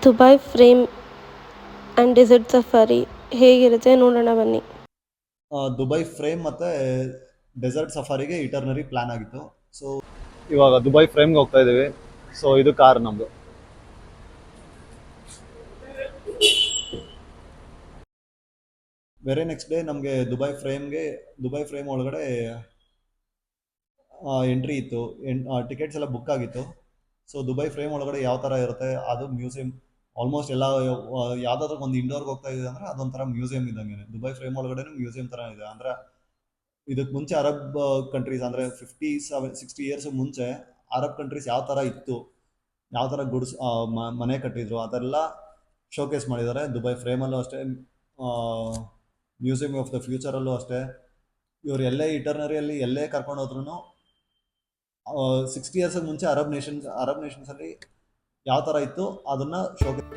Dubai frame and desert safari ಹೇಗಿರುತ್ತೆ ನೋಡೋಣ ಬನ್ನಿ. ದುಬೈ ಫ್ರೇಮ್ ಮತ್ತು ಡೆಸರ್ಟ್ ಸಫಾರಿಗೆ ಇಟರ್ನರಿ ಪ್ಲಾನ್ ಆಗಿತ್ತು. ಸೊ ಇವಾಗ ದುಬೈ ಫ್ರೇಮ್ಗೆ ಹೋಗ್ತಾ ಇದ್ದೀವಿ. ಸೊ ಇದು ಕಾರ್ ನಮ್ಮದು. ವೆರಿ ನೆಕ್ಸ್ಟ್ ಡೇ ನಮಗೆ ದುಬೈ ಫ್ರೇಮ್ ಒಳಗಡೆ ಎಂಟ್ರಿ ಇತ್ತು. ಟಿಕೆಟ್ಸ್ ಎಲ್ಲ ಬುಕ್ ಆಗಿತ್ತು. ಸೊ ದುಬೈ ಫ್ರೇಮ್ ಒಳಗಡೆ ಯಾವ ಥರ ಇರುತ್ತೆ ಅದು ಮ್ಯೂಸಿಯಂ. ಆಲ್ಮೋಸ್ಟ್ ಎಲ್ಲ ಯಾವುದಾದ್ರೂ ಒಂದು ಇಂಡೋರ್ಗೆ ಹೋಗ್ತಾ ಇದೆ ಅಂದರೆ ಅದೊಂಥರ ಮ್ಯೂಸಿಯಂ ಇದ್ದಂಗೆ. ದುಬೈ ಫ್ರೇಮ್ ಒಳಗಡೆ ಮ್ಯೂಸಿಯಂ ಥರ ಇದೆ. ಅಂದರೆ ಇದಕ್ಕೆ ಮುಂಚೆ ಅರಬ್ ಕಂಟ್ರೀಸ್ ಅಂದರೆ 50-60 ಇಯರ್ಸ್ ಮುಂಚೆ ಅರಬ್ ಕಂಟ್ರೀಸ್ ಯಾವ ಥರ ಇತ್ತು, ಯಾವ ಥರ ಗುಡ್ಸ್ ಮನೆ ಕಟ್ಟಿದ್ರು ಅದೆಲ್ಲ ಶೋಕೇಸ್ ಮಾಡಿದ್ದಾರೆ. ದುಬೈ ಫ್ರೇಮಲ್ಲೂ ಅಷ್ಟೇ, ಮ್ಯೂಸಿಯಂ ಆಫ್ ದ ಫ್ಯೂಚರಲ್ಲೂ ಅಷ್ಟೇ. ಇವರು ಎಲ್ಲೇ ಇಟರ್ನರಿಯಲ್ಲಿ ಎಲ್ಲೇ ಕರ್ಕೊಂಡು ಹೋದ್ರೂ 60 ಇಯರ್ಸ್ ಮುಂಚೆ ಅರಬ್ ನೇಷನ್ಸಲ್ಲಿ ಯಾವ ಥರ ಇತ್ತು ಅದನ್ನು showcase.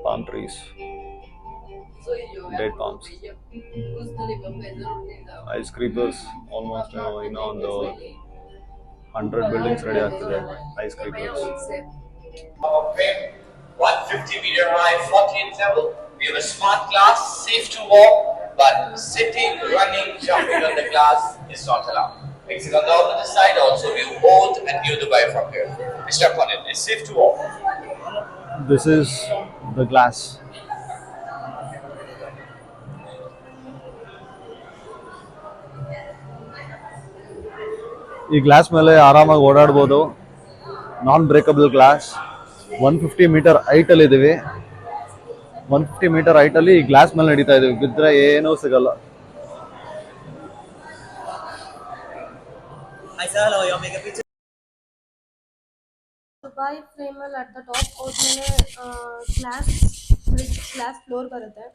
Palm trees, dead palms, ice creepers, almost on the 100 buildings ready ಆಗ್ತಿದೆ ice creepers. Our frame, 150-meter high, 14th level. We have a smart glass, safe to walk, but sitting, running, jumping on the glass is not allowed. Exit on the opposite side, also view old and new Dubai from here. We step on it. It's safe to walk. This is the glass. ಈ glass ಮೇಲೆ ಆರಾಮಾಗಿ ಓಡಾಡ್ಬೋದು. ನಾನ್ breakable glass. 150 metre ಹೈಟಲ್ಲಿ ಇದ್ದೀವಿ. 150 metre ಹೈಟಲ್ಲಿ ಈ glass ಮೇಲೆ ನಡೀತಾ ಇದೀವಿ. ಬಿದ್ದರೆ ಏನೂ ಸಿಗಲ್ಲ. ದುಬೈ ಫ್ರೇಮಲ್ಲಿ ಅಟ್ ದ ಟಾಪ್ ಹೋದ್ಮೇಲೆ ಗ್ಲಾಸ್ ಫ್ಲೋರ್ ಬರುತ್ತೆ.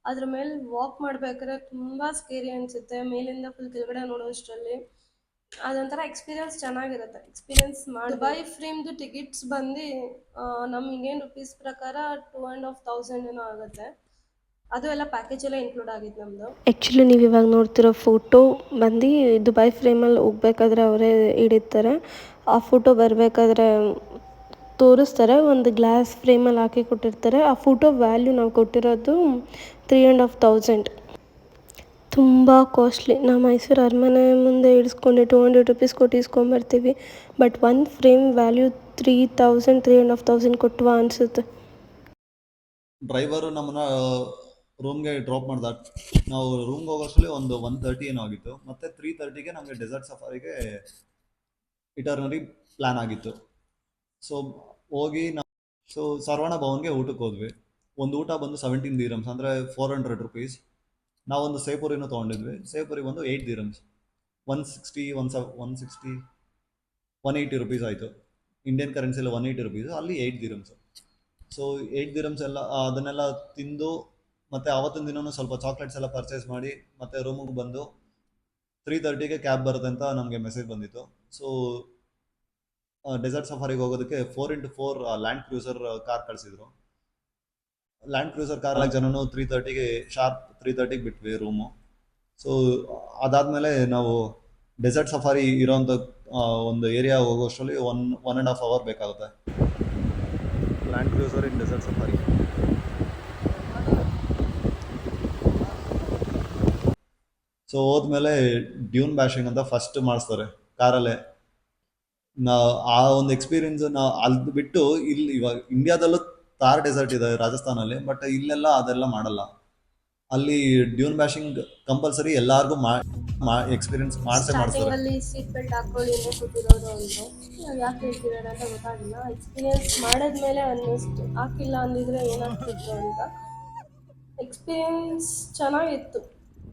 ಅದ್ರ ಮೇಲೆ ವಾಕ್ ಮಾಡ್ಬೇಕಾದ್ರೆ ತುಂಬ ಸ್ಕೇರಿ ಅನಿಸುತ್ತೆ. ಮೇಲಿಂದ ಫುಲ್ ಕೆಳಗಡೆ ನೋಡೋಷ್ಟರಲ್ಲಿ ಅದೊಂಥರ ಎಕ್ಸ್ಪೀರಿಯನ್ಸ್ ಚೆನ್ನಾಗಿರುತ್ತೆ. ದುಬೈ ಫ್ರೇಮ್ದು ಟಿಕೆಟ್ಸ್ ಬಂದು ನಮ್ಮ ಇಂಡಿಯನ್ ರುಪೀಸ್ ಪ್ರಕಾರ 2,500 ಏನೋ ಆಗುತ್ತೆ. ಅದು ಎಲ್ಲ ಪ್ಯಾಕೇಜ್ ಎಲ್ಲ ಇನ್ಕ್ಲೂಡ್ ಆಗಿತ್ತು ನಮ್ಮದು. ಆ್ಯಕ್ಚುಲಿ ನೀವು ಇವಾಗ ನೋಡ್ತಿರೋ ಫೋಟೋ ಬಂದು ದುಬೈ ಫ್ರೇಮಲ್ಲಿ ಹೋಗ್ಬೇಕಾದ್ರೆ ಅವರೇ ಹಿಡಿತಾರೆ. ಆ ಫೋಟೋ ಬರಬೇಕಾದ್ರೆ ತೋರಿಸ್ತಾರೆ, ಒಂದು ಗ್ಲಾಸ್ ಫ್ರೇಮಲ್ಲಿ ಹಾಕಿ ಕೊಟ್ಟಿರ್ತಾರೆ. ಆ ಫೋಟೋ ವ್ಯಾಲ್ಯೂ ನಾವು ಕೊಟ್ಟಿರೋದು 3,500. ತುಂಬ ಕಾಸ್ಟ್ಲಿ. ನಾವು ಮೈಸೂರು ಅರಮನೆ ಮುಂದೆ ಇಡಿಸ್ಕೊಂಡು 200 ರುಪೀಸ್ ಕೊಟ್ಟು ಇಸ್ಕೊಂಬರ್ತೀವಿ. ಬಟ್ ಒಂದು ಫ್ರೇಮ್ ವ್ಯಾಲ್ಯೂ 3,000 3,500 ಕೊಟ್ಟವಾ ಅನಿಸುತ್ತೆ. ಡ್ರೈವರು ನಮ್ಮನ್ನ ರೂಮ್ಗೆ ಡ್ರಾಪ್ ಮಾಡ್ದ. ನಾವು ರೂಮ್ಗೆ ಹೋಗೋಷ್ಟರಲ್ಲಿ ಒಂದು 1:30 ಏನೋ ಆಗಿತ್ತು. ಮತ್ತು 3:30ಗೆ ನಮಗೆ ಡೆಸರ್ಟ್ ಸಫಾರಿಗೆ ಇಟರ್ನರಿ ಪ್ಲ್ಯಾನ್ ಆಗಿತ್ತು. ಸೊ ಹೋಗಿ ಸರ್ವಣ ಭವನ್ಗೆ ಊಟಕ್ಕೆ ಹೋದ್ವಿ. ಒಂದು ಊಟ ಬಂದು 17 dirhams, ಅಂದರೆ 400 ರುಪೀಸ್. ನಾವೊಂದು ಸೇಪುರಿನೂ ತೊಗೊಂಡಿದ್ವಿ. ಸೇಪುರಿ ಬಂದು 8 dirhams, 160 180 ರುಪೀಸ್ ಆಯಿತು. ಇಂಡಿಯನ್ ಕರೆನ್ಸಿಯಲ್ಲಿ 180 ರುಪೀಸ್, ಅಲ್ಲಿ 8 dirhams. ಸೊ 8 dirhams ಎಲ್ಲ ಅದನ್ನೆಲ್ಲ ತಿಂದು ಮತ್ತು ಆವತ್ತಿನ ದಿನವೂ ಸ್ವಲ್ಪ ಚಾಕ್ಲೇಟ್ಸ್ ಎಲ್ಲ ಪರ್ಚೇಸ್ ಮಾಡಿ ಮತ್ತು ರೂಮಿಗೆ ಬಂದು 3:30ಗೆ ಕ್ಯಾಬ್ ಬರುತ್ತೆ ಅಂತ ನಮಗೆ ಮೆಸೇಜ್ ಬಂದಿತ್ತು. ಸೊ ಡೆಸರ್ಟ್ ಸಫಾರಿಗೆ ಹೋಗೋದಕ್ಕೆ 4x4 ಲ್ಯಾಂಡ್ ಕ್ರೂಸರ್ ಕಾರ್ ಕಳಿಸಿದ್ರು. ಲ್ಯಾಂಡ್ ಕ್ರೂಸರ್ ಕಾರ್ ಜನನು 3:30ಗೆ ಬಿಟ್ವಿ ರೂಮು. ಸೊ ಅದಾದಮೇಲೆ ನಾವು ಡೆಸರ್ಟ್ ಸಫಾರಿ ಇರೋಂಥ ಒಂದು ಏರಿಯಾ ಹೋಗೋಷ್ಟರಲ್ಲಿ 1.5 hour ಬೇಕಾಗುತ್ತೆ. ಲ್ಯಾಂಡ್ ಕ್ರೂಸರ್ ಇನ್ ಡೆಸರ್ಟ್ ಸಫಾರಿ. ಸೊ ಹೋದ್ಮೇಲೆ ಡ್ಯೂನ್ ಬ್ಯಾಶಿಂಗ್ ಅಂತ ಫಸ್ಟ್ ಮಾಡಿಸ್ತಾರೆ ಕಾರಲ್ಲೇ. ಆ ಒಂದು ಎಕ್ಸ್ಪೀರಿಯನ್ಸ್ ಅಲ್ಲಿ ಬಿಟ್ಟು ಇಲ್ಲಿ ಇವಾಗ ಇಂಡಿಯಾದಲ್ಲೂ ಥಾರ್ ಡೆಸರ್ಟ್ ಇದೆ ರಾಜಸ್ಥಾನಲ್ಲಿ, ಬಟ್ ಇಲ್ಲೆಲ್ಲ ಅದೆಲ್ಲ ಮಾಡಲ್ಲ. ಅಲ್ಲಿ ಡ್ಯೂನ್ ಬ್ಯಾಶಿಂಗ್ ಕಂಪಲ್ಸರಿ ಎಲ್ಲಾರ್ಗೂ ಎಕ್ಸ್ಪೀರಿಯನ್ಸ್ ಮಾಡಿಸ್ತಾರೆ. ಅಲ್ಲಿ ಸೀಟ್ ಬೆಲ್ಟ್ ಹಾಕೊಳ್ಳಿ ಕೂತಿರೋರು ಅಂದರು. ಯಾಕೆ ಹೇಳ್ತಿದ್ದಾರೆ ಅಂತ ಗೊತ್ತಾಗಿಲ್ಲ. ಎಕ್ಸ್ಪೀರಿಯನ್ಸ್ ಮಾಡಿದ್ಮೇಲೆ ಅನ್ನಿಸ್ತು, ಹಾಕಿಲ್ಲ ಅಂದಿದ್ರೆ ಏನಾಗ್ತಿತ್ತು ಅಂತ. ಎಕ್ಸ್ಪೀರಿಯನ್ಸ್ ಚೆನ್ನಾಗಿತ್ತು.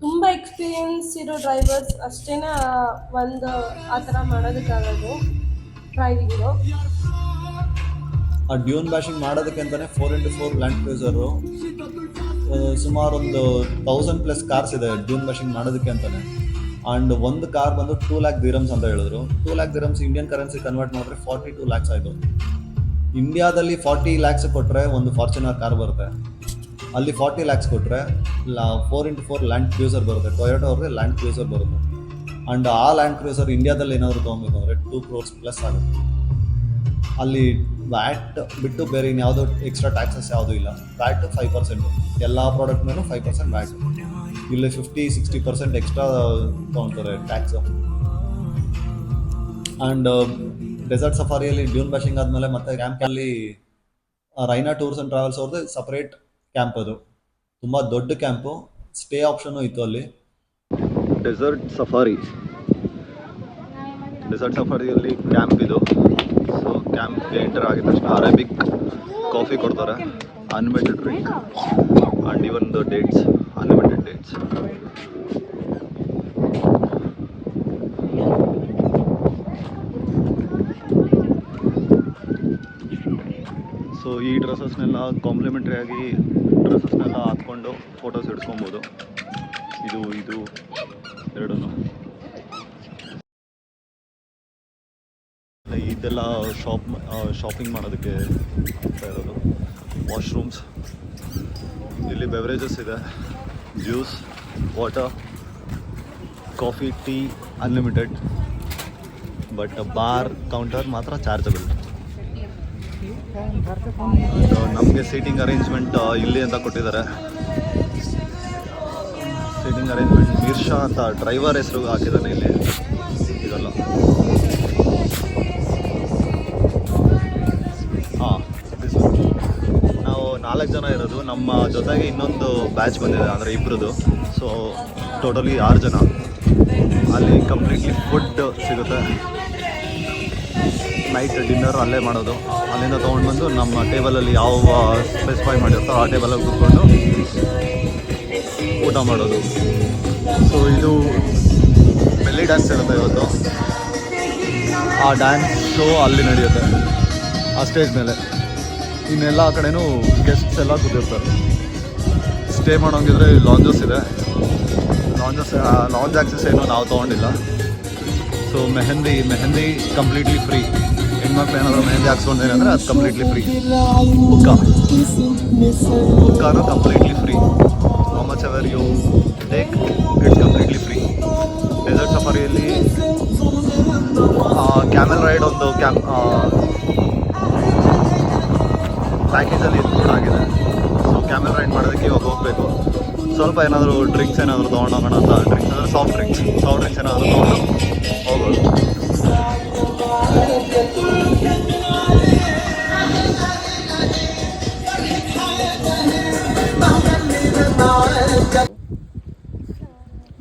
ತುಂಬ ಎಕ್ಸ್ಪೀರಿಯನ್ಸ್ ಇರೋ ಡ್ರೈವರ್ಸ್ ಅಷ್ಟೇ ಒಂದು ಆ ಥರ ಮಾಡೋದಕ್ಕಾಗೋದು ಡ್ರೈವಿಂಗು. ಆ ಡ್ಯೂನ್ ಬ್ಯಾಶಿಂಗ್ ಮಾಡೋದಕ್ಕೆ ಅಂತಲೇ 4x4 ಲ್ಯಾಂಡ್ ಕ್ರೂಸರು ಸುಮಾರು ಒಂದು 1000+ ಕಾರ್ಸ್ ಇದೆ ಡ್ಯೂನ್ ಬ್ಯಾಶಿಂಗ್ ಮಾಡೋದಕ್ಕೆ ಅಂತಲೇ. ಆ್ಯಂಡ್ ಒಂದು ಕಾರ್ ಬಂದು 2 lakh dirhams ಅಂತ ಹೇಳಿದ್ರು. 2 lakh dirhams Indian currency convert ಮಾಡಿದ್ರೆ 42 lakhs ಆಯಿತು. ಇಂಡಿಯಾದಲ್ಲಿ 40 lakhs ಕೊಟ್ಟರೆ ಒಂದು ಫಾರ್ಚುನರ್ ಕಾರ್ ಬರುತ್ತೆ, ಅಲ್ಲಿ 40 lakhs ಕೊಟ್ಟರೆ 4x4 ಲ್ಯಾಂಡ್ ಕ್ರೂಸರ್ ಬರುತ್ತೆ. ಟೊಯೋಟಾ ಅವ್ರಿಗೆ ಲ್ಯಾಂಡ್ ಕ್ರೂಸರ್ ಬರುತ್ತೆ. ಆ್ಯಂಡ್ ಆ ಲ್ಯಾಂಡ್ ಕ್ರೂಸರ್ ಇಂಡಿಯಾದಲ್ಲಿ ಏನಾದರೂ ತೊಗೊಬೇಕು ಅಂದರೆ 2 crores+ ಆಗುತ್ತೆ. ಅಲ್ಲಿ ವ್ಯಾಟ್ ಬಿಟ್ಟು ಬೇರೆ ಇನ್ಯಾವುದೋ ಎಕ್ಸ್ಟ್ರಾ ಟ್ಯಾಕ್ಸಸ್ ಯಾವುದೂ ಇಲ್ಲ. ವ್ಯಾಟ್ 5%, ಎಲ್ಲ ಪ್ರಾಡಕ್ಟ್ ಮೇಲೂ 5% ವ್ಯಾಟ್. ಇಲ್ಲಿ 50-60% ಎಕ್ಸ್ಟ್ರಾ ತೊಗೊಳ್ತಾರೆ ಟ್ಯಾಕ್ಸು. ಆ್ಯಂಡ್ ಡೆಸರ್ಟ್ ಸಫಾರಿಯಲ್ಲಿ ಡ್ಯೂನ್ ಬ್ಯಾಶಿಂಗ್ ಆದಮೇಲೆ ಮತ್ತೆ ಕ್ಯಾಂಪಲ್ಲಿ ರೈನಾ ಟೂರ್ಸ್ ಆ್ಯಂಡ್ ಟ್ರಾವೆಲ್ಸ್ ಅವ್ರದ್ದು ಸಪ್ರೇಟ್ ಕ್ಯಾಂಪ್, ಅದು ತುಂಬ ದೊಡ್ಡ ಕ್ಯಾಂಪು, ಸ್ಟೇ ಆಪ್ಷನ್ನು ಇತ್ತು ಅಲ್ಲಿ. ಡೆಸರ್ಟ್ ಸಫಾರಿಯಲ್ಲಿ ಕ್ಯಾಂಪ್ ಇದು. ಸೊ ಕ್ಯಾಂಪ್ಗೆ ಎಂಟರ್ ಆಗಿದ ತಕ್ಷಣ ಅರೇಬಿಕ್ ಕಾಫಿ ಕೊಡ್ತಾರೆ, unlimited drink and even the dates, unlimited dates. So ಈ ಡ್ರೆಸ್ಸಸ್ನೆಲ್ಲ ಕಾಂಪ್ಲಿಮೆಂಟ್ರಿ ಆಗಿ ಡ್ರೆಸ್ಸಸ್ನೆಲ್ಲ ಹಾಕ್ಕೊಂಡು ಫೋಟೋಸ್ ಹಿಡ್ಕೊಬೋದು. ಇದು ಎರಡೂ ಇದೆಲ್ಲ ಶಾಪಿಂಗ್ ಮಾಡೋದಕ್ಕೆ ಅಂತ ಇರೋದು. ವಾಶ್ರೂಮ್ಸ್, ಇಲ್ಲಿ ಬೆವರೇಜಸ್ ಇದೆ, juice, water, coffee, tea unlimited. But bar counter ಮಾತ್ರ ಚಾರ್ಜಬಲ್. ನಮಗೆ ಸೀಟಿಂಗ್ ಅರೇಂಜ್ಮೆಂಟ್ ಇಲ್ಲಿ ಅಂತ ಕೊಟ್ಟಿದ್ದಾರೆ. ಸೀಟಿಂಗ್ ಅರೇಂಜ್ಮೆಂಟ್ ಮಿರ್ಷಾ ಅಂತ ಡ್ರೈವರ್ ಹೆಸರು ಹಾಕಿದ್ದಾನೆ ಇಲ್ಲಿ. ಇದೆಲ್ಲ ನಾವು 4 ಜನ ಇರೋದು, ನಮ್ಮ ಜೊತೆಗೆ ಇನ್ನೊಂದು ಬ್ಯಾಚ್ ಬಂದಿದೆ, ಅಂದರೆ ಇಬ್ಬರದು. ಸೊ ಟೋಟಲಿ 6 ಜನ. ಅಲ್ಲಿ ಕಂಪ್ಲೀಟ್ಲಿ ಫುಡ್ ಸಿಗುತ್ತೆ, ನೈಟ್ ಡಿನ್ನರ್ ಅಲ್ಲೇ ಮಾಡೋದು. ಅಲ್ಲಿಂದ ತೊಗೊಂಡು ಬಂದು ನಮ್ಮ ಟೇಬಲಲ್ಲಿ ಯಾವ ಸ್ಪೆಸಿಫೈ ಮಾಡಿರ್ತಾರೋ ಆ ಟೇಬಲಲ್ಲಿ ಕೂತ್ಕೊಂಡು ಊಟ ಮಾಡೋದು. ಸೊ ಇದು ಬೆಲ್ಲಿ ಡ್ಯಾನ್ಸ್ ಇರುತ್ತೆ ಇವತ್ತು. ಆ ಡ್ಯಾನ್ಸ್ ಶೋ ಅಲ್ಲಿ ನಡೆಯುತ್ತೆ ಆ ಸ್ಟೇಜ್ ಮೇಲೆ. ಇನ್ನೆಲ್ಲ ಕಡೆನೂ ಗೆಸ್ಟ್ಸ್ ಎಲ್ಲ ಕೂತಿರ್ತಾರೆ. ಸ್ಟೇ ಮಾಡೋಂಗಿದ್ರೆ ಲಾಂಜಸ್ ಇದೆ. ಲಾಂಜ್ ಆಕ್ಸೆಸ್ ಏನು ನಾವು ತೊಗೊಂಡಿಲ್ಲ. So mehndi completely free. ಹೆಣ್ಮಕ್ಳು ಏನಾದರೂ ಮೆಹಂದಿ ಹಾಕ್ಸ್ಕೊಂಡೇನೆ ಅಂದರೆ ಅದು ಕಂಪ್ಲೀಟ್ಲಿ ಫ್ರೀ. ಹುಕ್ಕಾನು completely free. How much ever you take it's completely free. Desert ಸಫಾರಿಯಲ್ಲಿ ಕ್ಯಾಮೆಲ್ ರೈಡ್ ಒಂದು ಪ್ಯಾಕೇಜಲ್ಲಿ ಇನ್ಕ್ಲೂಡ್ ಆಗಿದೆ. ಸೊ ಕ್ಯಾಮೆಲ್ ರೈಡ್ ಮಾಡೋದಕ್ಕೆ ಇವಾಗ ಹೋಗಬೇಕು. ಸ್ವಲ್ಪ ಏನಾದರೂ ಡ್ರಿಂಕ್ಸ್ ಏನಾದರೂ ತೊಗೊಂಡು ಹೋಗೋಣ ಅಂತ. ಡ್ರಿಂಕ್ಸ್ ಅಂದರೆ ಸಾಫ್ಟ್ ಡ್ರಿಂಕ್ಸ್ ಏನಾದರೂ ತೊಗೊಂಡು ಹೋಗೋದು.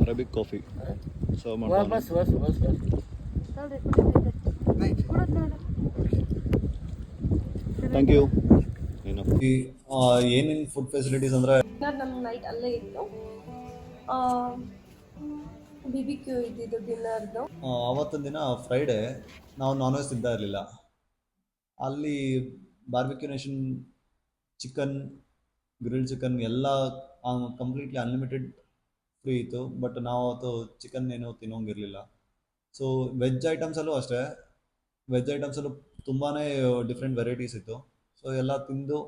ಅರೇಬಿಕ್ ಕಾಫಿ ಸರ್ವ್ ಮಾಡ್ತಾರೆ. Thank you. ಏನೇನು ಫುಡ್ ಫೆಸಿಲಿಟೀಸ್ ಅಂದರೆ ನಮ್ಮ ನೈಟ್ ಅಲ್ಲೇ ಇತ್ತು. BBQ ಇದ್ದಿದ್ದು ಡಿನ್ನರ್ದು. ಆವತ್ತಿನ ದಿನ ಫ್ರೈಡೇ ನಾವು ನಾನ್ ವೆಜ್ ತಿಂತಾ ಇರಲಿಲ್ಲ. ಅಲ್ಲಿ barbecue nation chicken, grilled chicken ಎಲ್ಲ ಕಂಪ್ಲೀಟ್ಲಿ ಅನ್ಲಿಮಿಟೆಡ್ ಫ್ರೀ ಇತ್ತು. ಬಟ್ ನಾವು ಅವತ್ತು ಚಿಕನ್ ಏನು ತಿನ್ನೋಂಗಿರಲಿಲ್ಲ. ಸೊ ವೆಜ್ ಐಟಮ್ಸಲ್ಲೂ ಅಷ್ಟೇ, ವೆಜ್ ಐಟಮ್ಸಲ್ಲೂ ತುಂಬಾ ಡಿಫ್ರೆಂಟ್ ವೆರೈಟೀಸ್ ಇತ್ತು. ಸೊ ಎಲ್ಲ ತಿಂದು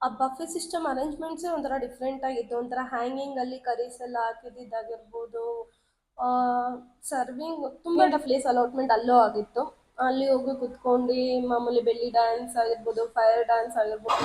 ಆ ಬಫೆ ಸಿಸ್ಟಮ್ ಅರೇಂಜ್ಮೆಂಟ್ಸೇ ಒಂಥರ ಡಿಫ್ರೆಂಟ್ ಆಗಿತ್ತು. ಒಂಥರ ಹ್ಯಾಂಗಿಂಗ್ ಅಲ್ಲಿ ಕರೀಸ್ ಎಲ್ಲ ಹಾಕಿದ್ದಾಗಿರ್ಬೋದು. ಸರ್ವಿಂಗ್ ತುಂಬ ಪ್ಲೇಸ್ ಅಲಾಟ್ಮೆಂಟ್ ಅಲ್ಲೂ ಆಗಿತ್ತು. ಅಲ್ಲಿ ಹೋಗಿ ಕುತ್ಕೊಂಡು ಮಾಮೂಲಿ ಬೆಲ್ಲಿ ಡ್ಯಾನ್ಸ್ ಆಗಿರ್ಬೋದು, ಫೈರ್ ಡ್ಯಾನ್ಸ್ ಆಗಿರ್ಬೋದು.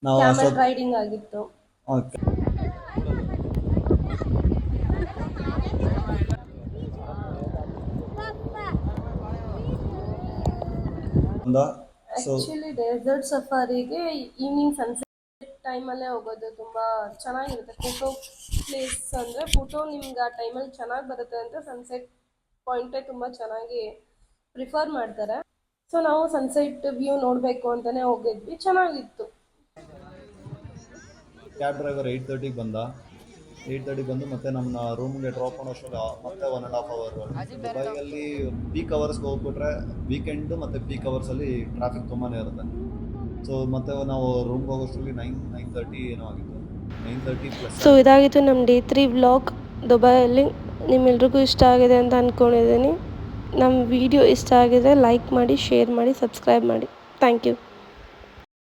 ನಾವು ಕ್ಯಾಮೆಲ್ ರೈಡಿಂಗ್ ಆಗಿತ್ತು. ಬಂದ. ಸೊ ಆ್ಯಕ್ಚುಲಿ ಡೆಸರ್ಟ್ ಸಫಾರಿಗೆ ಈವ್ನಿಂಗ್ ಸನ್ಸೆಟ್ ಟೈಮಲ್ಲೇ ಹೋಗೋದು ತುಂಬ ಚೆನ್ನಾಗಿರುತ್ತೆ. ಫೋಟೋ ಪ್ಲೇಸ್ ಅಂದರೆ ಫೋಟೋ ನಿಮ್ಗೆ ಆ ಟೈಮಲ್ಲಿ ಚೆನ್ನಾಗಿ ಬರುತ್ತೆ ಅಂತ ಸನ್ಸೆಟ್ ಪಾಯಿಂಟೇ ತುಂಬ ಚೆನ್ನಾಗಿ ಪ್ರಿಫರ್ ಮಾಡ್ತಾರೆ. ಸೊ ನಾವು ಸನ್ಸೆಟ್ ವ್ಯೂ ನೋಡಬೇಕು ಅಂತಲೇ ಹೋಗಿದ್ವಿ, ಚೆನ್ನಾಗಿತ್ತು. ಕ್ಯಾಬ್ ಡ್ರೈವರ್ 8:30ಗೆ ಬಂದ. 8:30 ಬಂದು ಮತ್ತೆ ನಮ್ಮನ್ನ ರೂಮ್ಗೆ ಡ್ರಾಪ್ ಮಾಡೋಷ್ಟರಲ್ಲಿ ಮತ್ತೆ 1.5 ಅವರ್. ದುಬೈಯಲ್ಲಿ ಪೀಕ್ ಅವರ್ಸ್ಗೆ ಹೋಗ್ಬಿಟ್ರೆ ವೀಕೆಂಡು ಮತ್ತು ಪೀಕ್ ಅವರ್ಸಲ್ಲಿ ಟ್ರಾಫಿಕ್ ತುಂಬಾ ಇರುತ್ತೆ. ಸೊ ಮತ್ತೆ ನಾವು ರೂಮ್ಗೆ ಹೋಗೋಷ್ಟರಲ್ಲಿ 9:30 ಏನೋ ಆಗಿತ್ತು, 9:30 ಪ್ಲಸ್. ಸೊ ಇದಾಗಿತ್ತು ನಮ್ಮ ಡೇ 3 ವ್ಲಾಗ್ ದುಬೈಯಲ್ಲಿ. ನಿಮ್ಮೆಲ್ರಿಗೂ ಇಷ್ಟ ಆಗಿದೆ ಅಂತ ಅಂದ್ಕೊಂಡಿದ್ದೀನಿ. ನಮ್ಮ ವಿಡಿಯೋ ಇಷ್ಟ ಆಗಿದ್ರೆ ಲೈಕ್ ಮಾಡಿ, ಶೇರ್ ಮಾಡಿ, ಸಬ್ಸ್ಕ್ರೈಬ್ ಮಾಡಿ. Thank you.